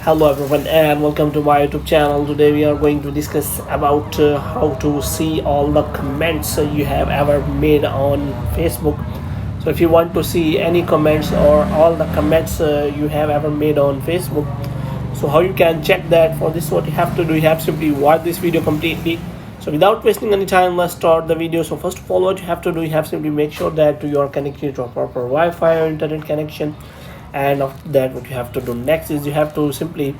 Hello everyone and welcome to my YouTube channel. Today we are going to discuss about how to see all the comments you have ever made on Facebook. So if you want to see any comments or all the comments you have ever made on Facebook, so how you can check that? For this, what you have to do, you have simply watch this video completely. So without wasting any time, let's start the video. So first of all, what you have to do, you have simply make sure that you are connected to a proper Wi-Fi or internet connection. And after that, what you have to do next is you have to simply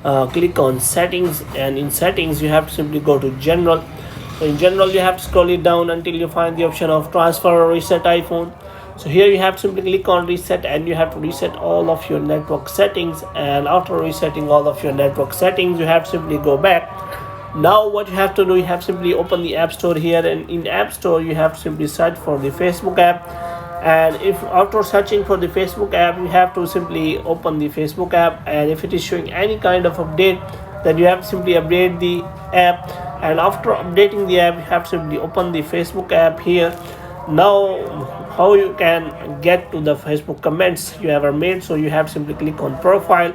click on settings, and in settings you have to simply go to general. So in general you have to scroll it down until you find the option of transfer or reset iPhone. So here you have to simply click on reset, and you have to reset all of your network settings. And after resetting all of your network settings, you have to simply go back. Now what you have to do, you have simply open the App Store here, and in App Store you have to simply search for the Facebook app. And if after searching for the Facebook app, you have to simply open the Facebook app, and if it is showing any kind of update, then you have to simply update the app. And after updating the app, you have to simply open the Facebook app here. Now how you can get to the Facebook comments you ever made, so you have to simply click on profile,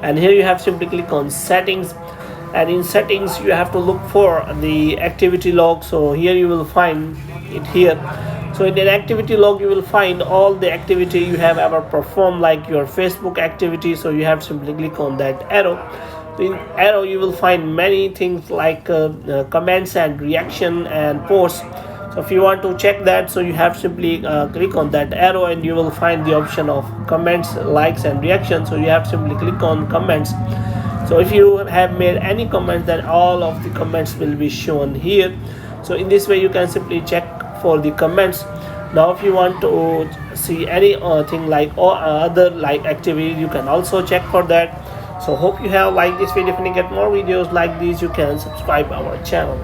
and here you have to simply click on settings. And in settings you have to look for the activity log. So here you will find it here. So in an activity log you will find all the activity you have ever performed, like your Facebook activity. So you have to simply click on that arrow. So in arrow you will find many things like comments and reaction and posts. So if you want to check that, so you have to simply click on that arrow, and you will find the option of comments, likes and reactions. So you have to simply click on comments. So if you have made any comments, then all of the comments will be shown here. So in this way you can simply check for the comments. Now if you want to see any thing like or other like activity, you can also check for that. So hope you have liked this video. If you get more videos like these, you can subscribe our channel.